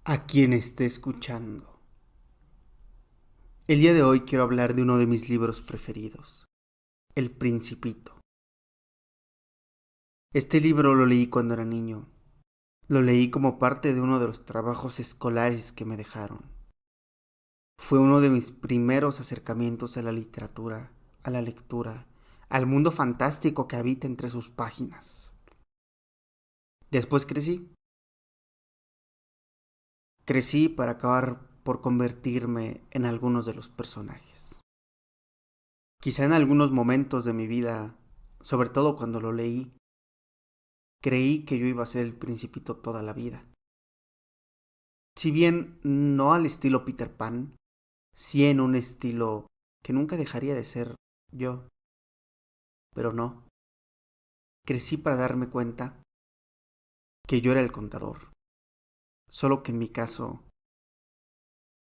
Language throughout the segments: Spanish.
A quien esté escuchando. El día de hoy quiero hablar de uno de mis libros preferidos, El Principito. Este libro lo leí cuando era niño. Lo leí como parte de uno de los trabajos escolares que me dejaron. Fue uno de mis primeros acercamientos a la literatura, a la lectura, al mundo fantástico que habita entre sus páginas. Después crecí. Crecí para acabar por convertirme en algunos de los personajes. Quizá en algunos momentos de mi vida, sobre todo cuando lo leí, creí que yo iba a ser el Principito toda la vida. Si bien no al estilo Peter Pan, sí en un estilo que nunca dejaría de ser yo. Pero no, crecí para darme cuenta que yo era el contador. Solo que en mi caso,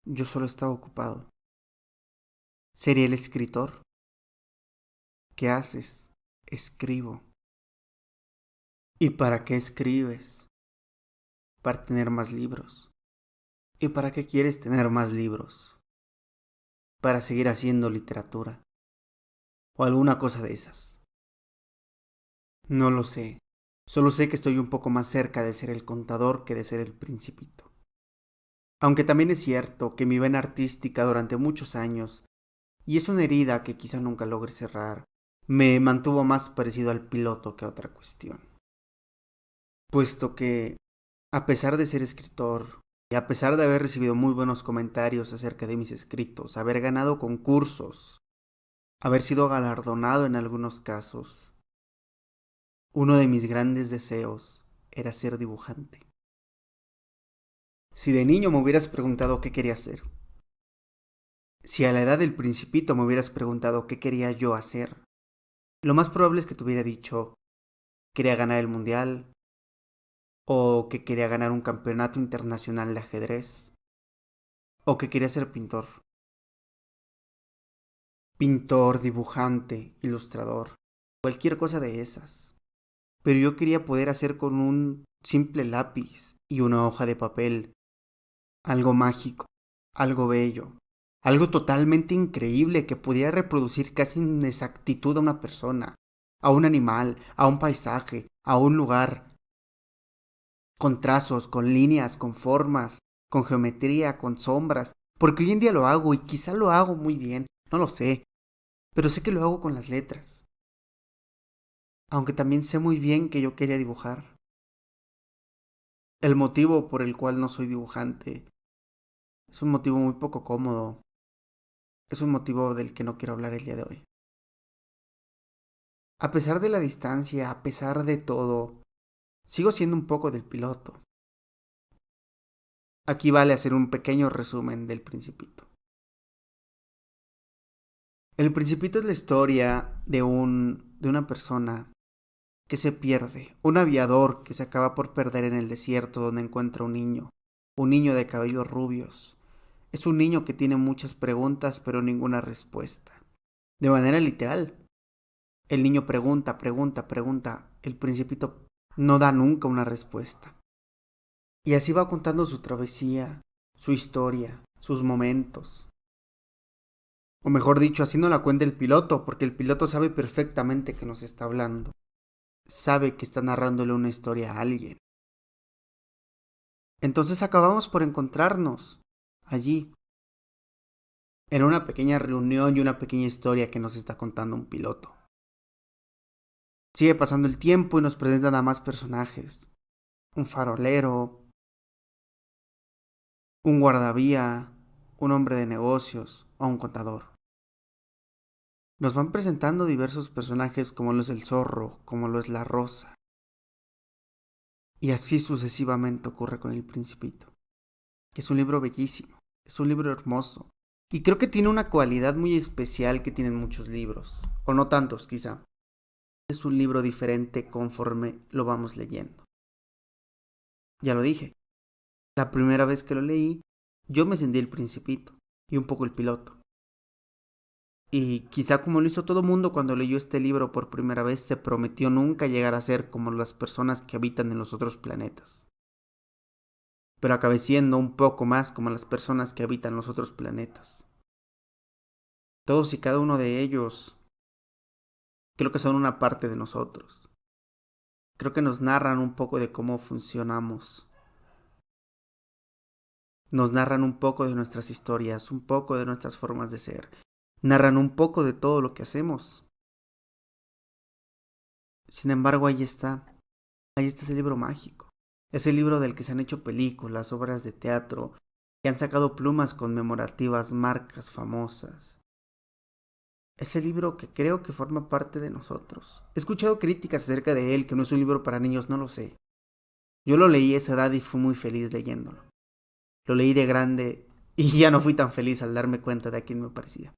yo solo estaba ocupado. Sería el escritor. ¿Qué haces? Escribo. ¿Y para qué escribes? Para tener más libros. ¿Y para qué quieres tener más libros? Para seguir haciendo literatura. O alguna cosa de esas. No lo sé. Solo sé que estoy un poco más cerca de ser el contador que de ser el principito. Aunque también es cierto que mi vena artística durante muchos años, y es una herida que quizá nunca logre cerrar, me mantuvo más parecido al piloto que a otra cuestión. Puesto que, a pesar de ser escritor, y a pesar de haber recibido muy buenos comentarios acerca de mis escritos, haber ganado concursos, haber sido galardonado en algunos casos, uno de mis grandes deseos era ser dibujante. Si de niño me hubieras preguntado qué quería hacer, si a la edad del principito me hubieras preguntado qué quería yo hacer, lo más probable es que te hubiera dicho quería ganar el mundial o que quería ganar un campeonato internacional de ajedrez o que quería ser pintor. Pintor, dibujante, ilustrador, cualquier cosa de esas. Pero yo quería poder hacer con un simple lápiz y una hoja de papel algo mágico, algo bello, algo totalmente increíble que pudiera reproducir casi en exactitud a una persona, a un animal, a un paisaje, a un lugar, con trazos, con líneas, con formas, con geometría, con sombras, porque hoy en día lo hago y quizá lo hago muy bien, no lo sé, pero sé que lo hago con las letras, aunque también sé muy bien que yo quería dibujar. El motivo por el cual no soy dibujante es un motivo muy poco cómodo, es un motivo del que no quiero hablar el día de hoy. A pesar de la distancia, a pesar de todo, sigo siendo un poco del piloto. Aquí vale hacer un pequeño resumen del Principito. El Principito es la historia de una persona que se pierde, un aviador que se acaba por perder en el desierto donde encuentra un niño de cabellos rubios. Es un niño que tiene muchas preguntas pero ninguna respuesta. De manera literal, el niño pregunta, pregunta, pregunta. El Principito no da nunca una respuesta. Y así va contando su travesía, su historia, sus momentos. O mejor dicho, así no la cuenta el piloto, porque el piloto sabe perfectamente que nos está hablando. Sabe que está narrándole una historia a alguien. Entonces acabamos por encontrarnos allí, en una pequeña reunión y una pequeña historia que nos está contando un piloto. Sigue pasando el tiempo y nos presentan a más personajes. Un farolero, un guardavía, un hombre de negocios o un contador. Nos van presentando diversos personajes como lo es el zorro, como lo es la rosa. Y así sucesivamente ocurre con El Principito, que es un libro bellísimo, es un libro hermoso. Y creo que tiene una cualidad muy especial que tienen muchos libros, o no tantos quizá. Es un libro diferente conforme lo vamos leyendo. Ya lo dije, la primera vez que lo leí, yo me sentí el Principito y un poco el piloto. Y quizá como lo hizo todo mundo cuando leyó este libro por primera vez, se prometió nunca llegar a ser como las personas que habitan en los otros planetas. pero acabé siendo un poco más como las personas que habitan los otros planetas. Todos y cada uno de ellos creo que son una parte de nosotros. Creo que nos narran un poco de cómo funcionamos. Nos narran un poco de nuestras historias, un poco de nuestras formas de ser. Narran un poco de todo lo que hacemos. Sin embargo, ahí está ese libro mágico. Ese libro del que se han hecho películas, obras de teatro, que han sacado plumas conmemorativas, marcas famosas. Ese libro que creo que forma parte de nosotros. He escuchado críticas acerca de él, que no es un libro para niños, no lo sé. Yo lo leí a esa edad y fui muy feliz leyéndolo. Lo leí de grande y ya no fui tan feliz al darme cuenta de a quién me parecía.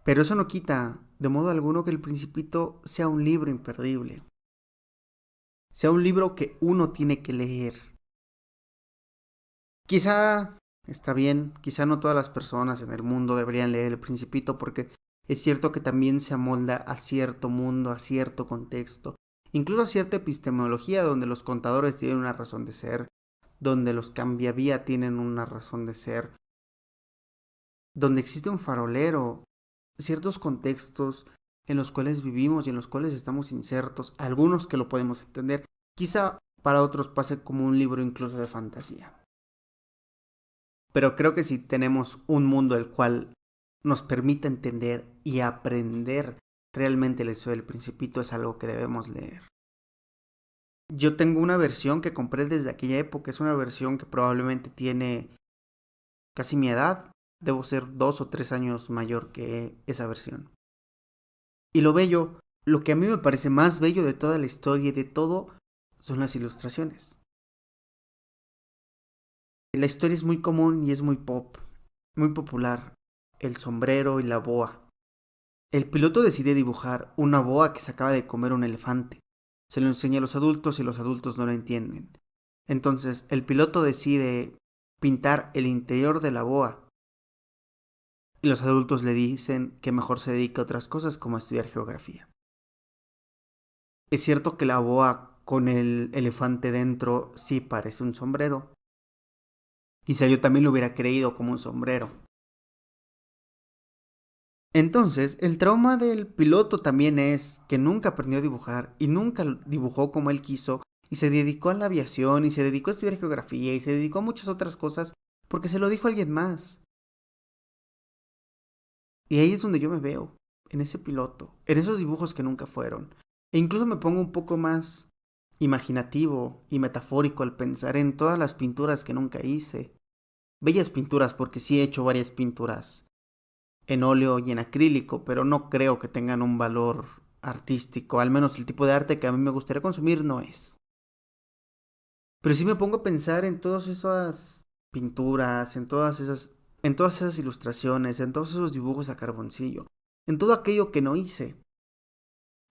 Pero eso no quita, de modo alguno, que El Principito sea un libro imperdible. Sea un libro que uno tiene que leer. Quizá está bien, quizá no todas las personas en el mundo deberían leer El Principito porque es cierto que también se amolda a cierto mundo, a cierto contexto, incluso a cierta epistemología donde los contadores tienen una razón de ser, donde los cambiavía tienen una razón de ser, donde existe un farolero, ciertos contextos en los cuales vivimos y en los cuales estamos insertos, algunos que lo podemos entender, quizá para otros pase como un libro incluso de fantasía. Pero creo que si tenemos un mundo el cual nos permite entender y aprender realmente la historia del Principito, es algo que debemos leer. Yo tengo una versión que compré desde aquella época, es una versión que probablemente tiene casi mi edad, debo ser 2 o 3 años mayor que esa versión. Y lo bello, lo que a mí me parece más bello de toda la historia y de todo, son las ilustraciones. La historia es muy común y es muy pop, muy popular. El sombrero y la boa. El piloto decide dibujar una boa que se acaba de comer un elefante. Se lo enseña a los adultos y los adultos no lo entienden. Entonces el piloto decide pintar el interior de la boa. Y los adultos le dicen que mejor se dedique a otras cosas como a estudiar geografía. Es cierto que la boa con el elefante dentro sí parece un sombrero. Quizá yo también lo hubiera creído como un sombrero. Entonces, el trauma del piloto también es que nunca aprendió a dibujar y nunca dibujó como él quiso y se dedicó a la aviación y se dedicó a estudiar geografía y se dedicó a muchas otras cosas porque se lo dijo alguien más. Y ahí es donde yo me veo, en ese piloto, en esos dibujos que nunca fueron. E incluso me pongo un poco más imaginativo y metafórico al pensar en todas las pinturas que nunca hice. Bellas pinturas porque sí he hecho varias pinturas en óleo y en acrílico, pero no creo que tengan un valor artístico, al menos el tipo de arte que a mí me gustaría consumir no es. Pero sí me pongo a pensar en todas esas pinturas, en todas esas ilustraciones, en todos esos dibujos a carboncillo, en todo aquello que no hice,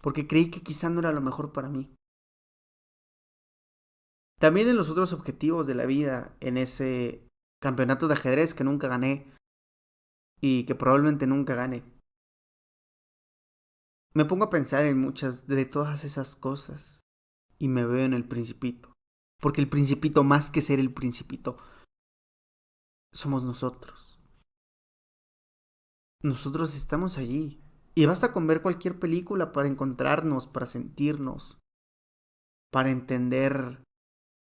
porque creí que quizá no era lo mejor para mí. También en los otros objetivos de la vida, en ese campeonato de ajedrez que nunca gané y que probablemente nunca gane. Me pongo a pensar en muchas de todas esas cosas y me veo en el Principito. Porque el Principito, más que ser el Principito, somos nosotros. Nosotros estamos allí. Y basta con ver cualquier película para encontrarnos, para sentirnos, para entender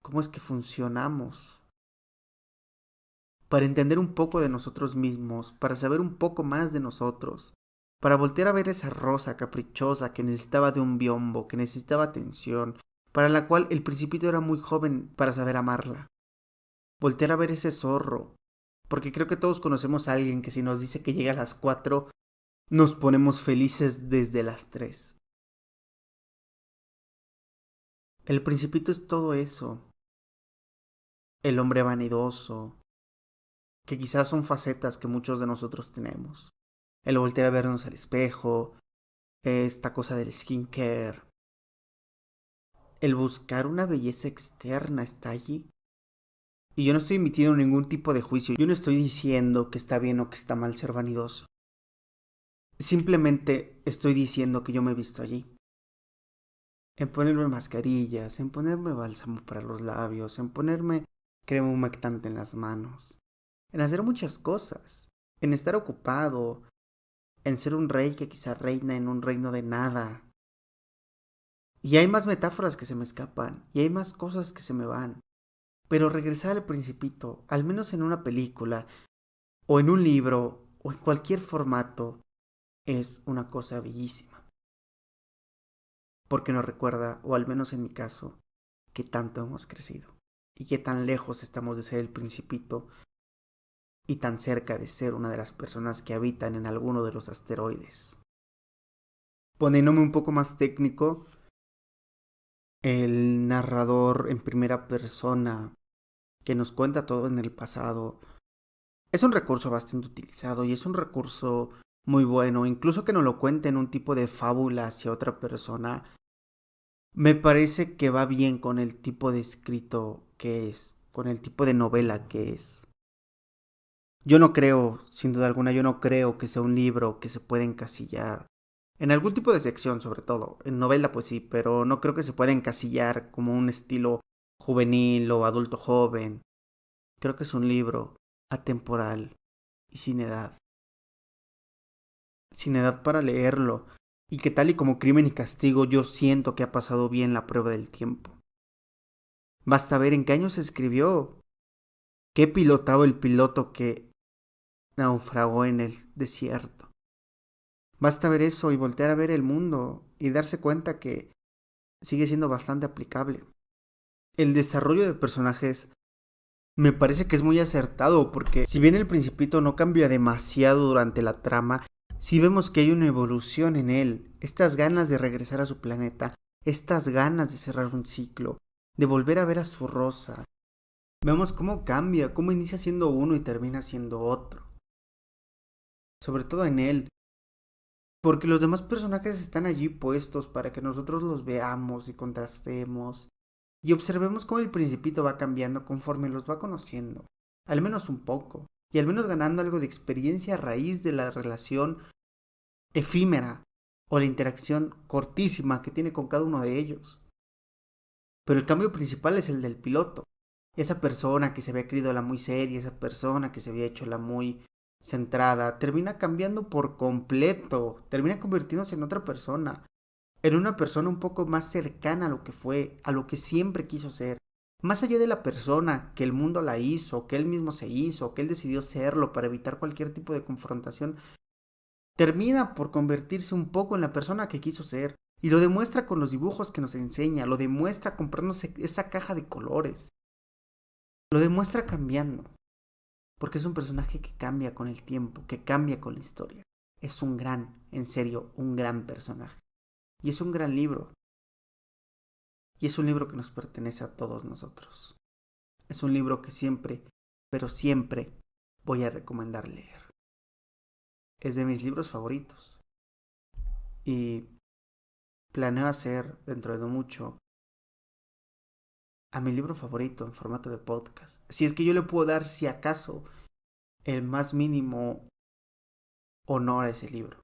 cómo es que funcionamos, para entender un poco de nosotros mismos, para saber un poco más de nosotros, para voltear a ver esa rosa caprichosa que necesitaba de un biombo, que necesitaba atención, para la cual el Principito era muy joven para saber amarla. Voltear a ver ese zorro, porque creo que todos conocemos a alguien que si nos dice que llega a las 4, nos ponemos felices desde las 3. El Principito es todo eso. El hombre vanidoso, que quizás son facetas que muchos de nosotros tenemos. El voltear a vernos al espejo, esta cosa del skincare, el buscar una belleza externa está allí. Y yo no estoy emitiendo ningún tipo de juicio, yo no estoy diciendo que está bien o que está mal ser vanidoso. Simplemente estoy diciendo que yo me he visto allí. en ponerme mascarillas, en ponerme bálsamo para los labios, en ponerme crema humectante en las manos, en hacer muchas cosas, en estar ocupado, en ser un rey que quizá reina en un reino de nada. Y hay más metáforas que se me escapan, y hay más cosas que se me van. Pero regresar al Principito, al menos en una película, o en un libro, o en cualquier formato, es una cosa bellísima. Porque nos recuerda, o al menos en mi caso, que tanto hemos crecido. Y que tan lejos estamos de ser el Principito y tan cerca de ser una de las personas que habitan en alguno de los asteroides. Poniéndome un poco más técnico, el narrador en primera persona que nos cuenta todo en el pasado es un recurso bastante utilizado y es un recurso muy bueno, incluso que nos lo cuente en un tipo de fábula hacia otra persona, me parece que va bien con el tipo de escrito que es, con el tipo de novela que es. Yo no creo, sin duda alguna, yo no creo que sea un libro que se pueda encasillar en algún tipo de sección, sobre todo. En novela, pues sí, pero no creo que se pueda encasillar como un estilo juvenil o adulto joven. Creo que es un libro atemporal y sin edad. Sin edad para leerlo. Y que tal y como Crimen y Castigo yo siento que ha pasado bien la prueba del tiempo. Basta ver en qué año se escribió. ¿Qué pilotaba el piloto que naufragó en el desierto? Basta ver eso y voltear a ver el mundo y darse cuenta que sigue siendo bastante aplicable. El desarrollo de personajes me parece que es muy acertado porque si bien el Principito no cambia demasiado durante la trama, sí vemos que hay una evolución en él, estas ganas de regresar a su planeta, estas ganas de cerrar un ciclo, de volver a ver a su Rosa. Vemos cómo cambia, cómo inicia siendo uno y termina siendo otro. Sobre todo en él, porque los demás personajes están allí puestos para que nosotros los veamos y contrastemos y observemos cómo el Principito va cambiando conforme los va conociendo, al menos un poco, y al menos ganando algo de experiencia a raíz de la relación efímera o la interacción cortísima que tiene con cada uno de ellos. Pero el cambio principal es el del piloto, esa persona que se había creído la muy seria, esa persona que se había hecho la muy centrada, termina cambiando por completo, termina convirtiéndose en otra persona, en una persona un poco más cercana a lo que fue, a lo que siempre quiso ser. Más allá de la persona que el mundo la hizo, que él mismo se hizo, que él decidió serlo para evitar cualquier tipo de confrontación, termina por convertirse un poco en la persona que quiso ser. Y lo demuestra con los dibujos que nos enseña, lo demuestra comprándose esa caja de colores, lo demuestra cambiando, porque es un personaje que cambia con el tiempo, que cambia con la historia. Es un gran, en serio, un gran personaje. Y es un gran libro. Y es un libro que nos pertenece a todos nosotros. Es un libro que siempre, pero siempre voy a recomendar leer. Es de mis libros favoritos. Y planeo hacer dentro de mucho a mi libro favorito en formato de podcast. Si es que yo le puedo dar, si acaso, el más mínimo honor a ese libro.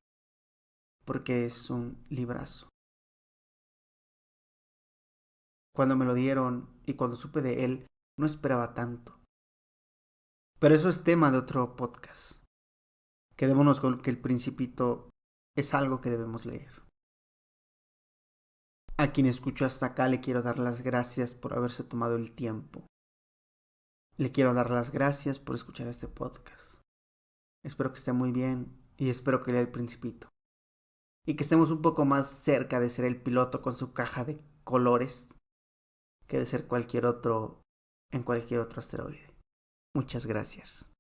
Porque es un librazo. Cuando me lo dieron y cuando supe de él, no esperaba tanto. Pero eso es tema de otro podcast. Quedémonos con que el Principito es algo que debemos leer. A quien escuchó hasta acá le quiero dar las gracias por haberse tomado el tiempo. Le quiero dar las gracias por escuchar este podcast. Espero que esté muy bien y espero que lea el Principito. Y que estemos un poco más cerca de ser el piloto con su caja de colores que de ser cualquier otro en cualquier otro asteroide. Muchas gracias.